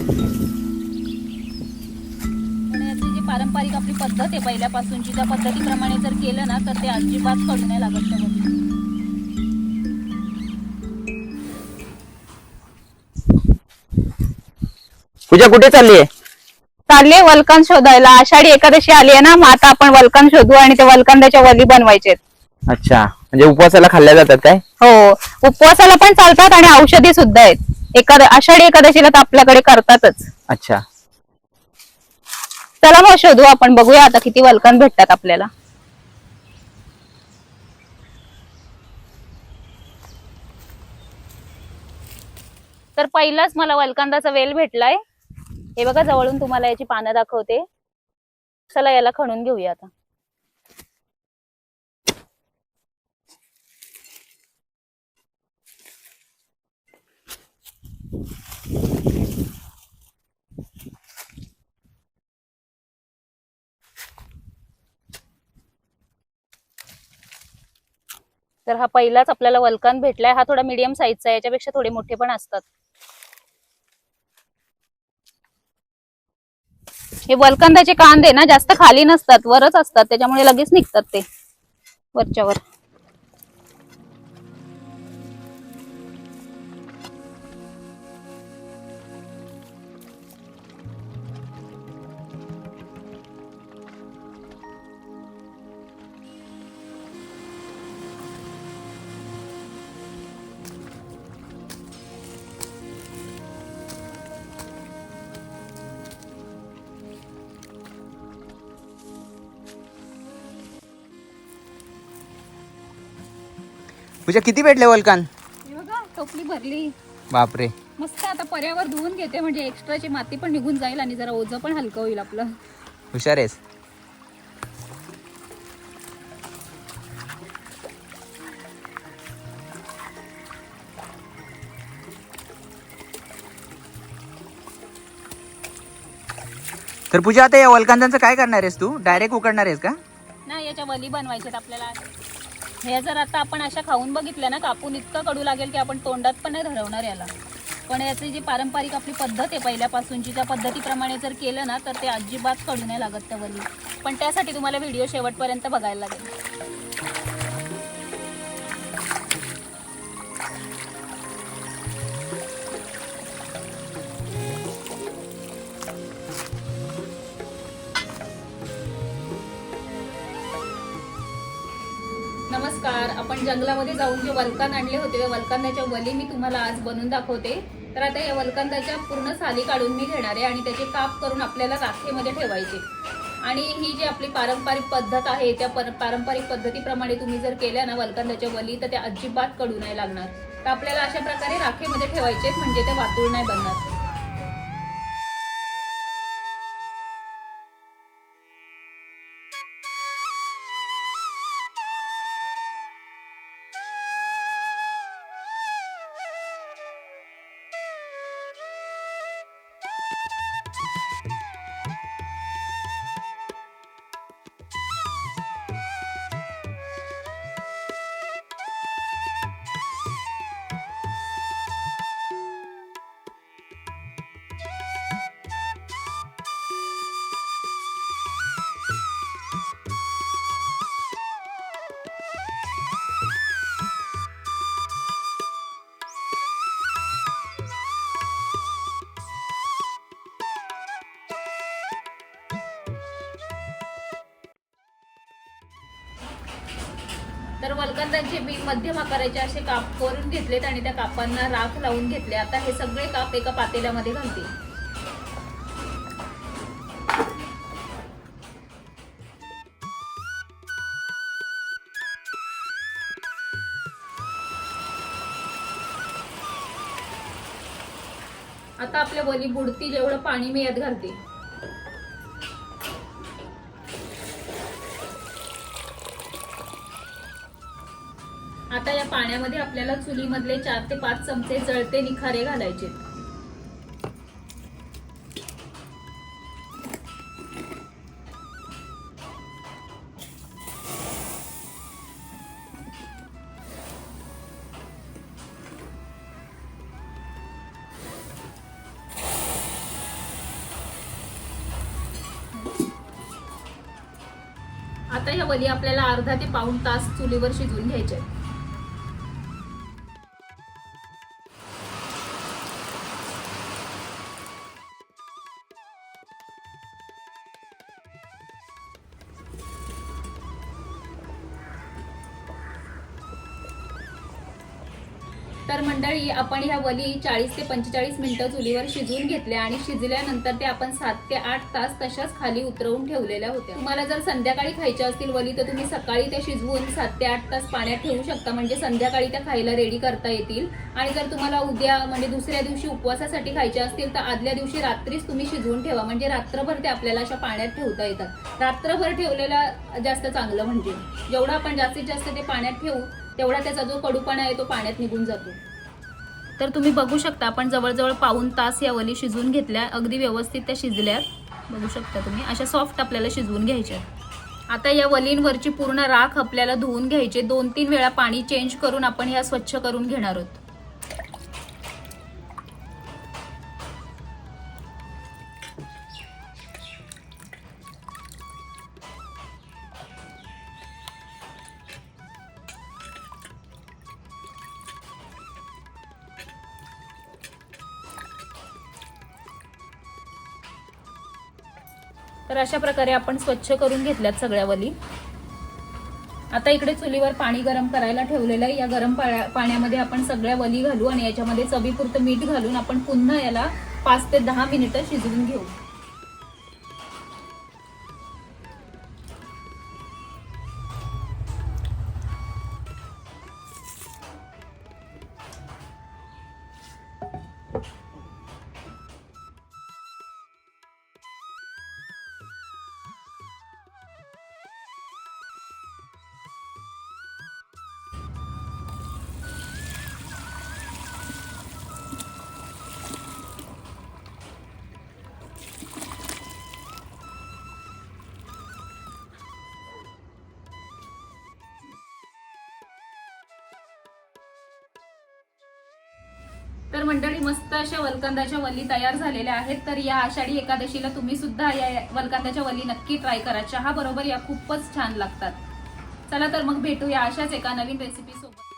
पण याची जी पारंपरिक आपली पद्धत आहे पहिल्यापासूनची, त्या पद्धतीप्रमाणे जर केलं ना तर ते अजिबात कडू नाही लागत त्या वली. पूजा कुठे चालली आहे? चालले वलकन शोधायला. आषाढी एकादशी आली आहे ना, मग आता आपण वलकन शोधू आणि ते वलकंदाच्या वली बनवायचे. अच्छा, म्हणजे उपवासाला खाल्ल्या जातात काय? हो, उपवासाला पण चालतात आणि औषधी सुद्धा आहेत. आषाढी एकादशीला तर आपल्याकडे करतातच. अच्छा, चला मग शोधू आपण, बघूया आता किती वलकन भेटतात आपल्याला. तर पहिलाच मला वलकंदाचा वेल भेटलाय. हे बघा, जवळून तुम्हाला याची पानं दाखवते. चला याला खणून घेऊया आता. तर हा पहिलाच आपल्याला वलकन भेटलाय. हा थोडा मीडियम साईजचा आहे, याच्यापेक्षा थोडे मोठे पण असतात. हे वलकंदाचे कांदे ना जास्त खाली नसतात, वरच असतात, त्याच्यामुळे लगेच निघतात ते वरच्यावर. पूजा किती भेटले वलकान? हे बघा, टोपली भरली. बापरे, मस्त. आता पर्यावर धुवून घेते, म्हणजे एक्स्ट्राची माती पण निघून जाईल आणि जरा ओझं पण हलकं होईल आपलं. हुशार आहेस. तर पूजा, आता या वलकांदांचं काय करणार आहेस तू? डायरेक्ट उकडणार आहेस का? नाही, याच्या वली बनवायच्यात आपल्याला. हे जर आता आपण अशा खाऊन बघितल्या ना, कापून इतकं कडू लागेल की आपण तोंडात पण नाही धरवणार याला. पण याची जी पारंपरिक आपली पद्धत आहे पहिल्यापासूनची, त्या पद्धतीप्रमाणे जर केलं ना तर ते अजिबात कडू नाही लागत त्या वली. पण त्यासाठी तुम्हाला व्हिडिओ शेवटपर्यंत बघायला लागेल. नमस्कार. आपण जंगलामध्ये जाऊन जे वलकन आणले होते, त्या वलकंदाच्या वली मी तुम्हाला आज बनवून दाखवते. तर आता या वलकंदाच्या पूर्ण साली काढून मी घेणार आहे आणि त्याचे काप करून आपल्याला राखेमध्ये ठेवायचे. आणि ही जी आपली पारंपरिक पद्धत आहे, त्या पारंपरिक पद्धतीप्रमाणे तुम्ही जर केल्या ना वलकंदाच्या वली, तर त्या अजिबात कडू नाही लागणार. तर आपल्याला अशा प्रकारे राखेमध्ये ठेवायचे, म्हणजे ते वातूळ नाही बनणार. तर वलकंदाचे बी मध्यम आकाराचे असे काप करून घेतलेत आणि त्या कापांना राख लावून घेतले. आता हे सगळे काप एका पातेल्यामध्ये घालते. आता आपल्या वली बुडतील एवढं पाणी मी यात घालते. आता या पाण्यामध्ये आपल्याला चुलीमधले 4 ते 5 चमचे जळते निखारे घालायचे. आता ह्या वली आपल्याला अर्धा ते पाऊण तास चुलीवर शिजवून घ्यायच्या आहेत. तर मंडळी, आपण ह्या वली 40 ते 45 मिनिटं चुलीवर शिजवून घेतल्या आणि शिजल्यानंतर ते आपण 7 ते 8 तास तशाच खाली उतरवून ठेवलेल्या होत्या. तुम्हाला जर संध्याकाळी खायच्या असतील वली तर तुम्ही सकाळी त्या शिजवून 7 ते 8 तास पाण्यात ठेवू शकता, म्हणजे संध्याकाळी त्या खायला रेडी करता येतील. आणि जर तुम्हाला उद्या म्हणजे दुसऱ्या दिवशी उपवासासाठी खायच्या असतील तर आदल्या दिवशी रात्रीच तुम्ही शिजवून ठेवा, म्हणजे रात्रभर ते आपल्याला अशा पाण्यात ठेवता येतात. रात्रभर ठेवलेला जास्त चांगलं, म्हणजे जेवढं आपण जास्तीत जास्त ते पाण्यात ठेवू तेवढा त्याचा जो कडूपणा आहे तो पाण्यात निघून जातो. तर तुम्ही बघू शकता आपण जवळजवळ पाऊण तास या वली शिजवून घेतल्या, अगदी व्यवस्थित त्या शिजल्यात. बघू शकता तुम्ही, अशा सॉफ्ट आपल्याला शिजवून घ्यायच्या. आता या वलींवरची पूर्ण राख आपल्याला धुवून घ्यायचे. 2-3 वेळा पाणी चेंज करून आपण ह्या स्वच्छ करून घेणार आहोत. तर अशा प्रकारे आपण स्वच्छ करून घेतल्यात सगळ्या वली. आता इकडे चुलीवर पाणी गरम करायला ठेवलेलं आहे. या गरम पाण्यामध्ये आपण सगळ्या वली घालू आणि याच्यामध्ये चवीपुरतं मीठ घालून आपण पुन्हा याला 5 ते 10 मिनिटं शिजवून घेऊ. तर मंडळी, मस्त अशा वलकंदाच्या वली तयार झालेल्या आहेत. तर या आषाढी एकादशीला तुम्ही सुद्धा या वलकंदाच्या वली नक्की ट्राय करा. चहा बरोबर या खूपच छान लागतात. चला तर मग भेटूया अशाच एका नवीन रेसिपी सोबत.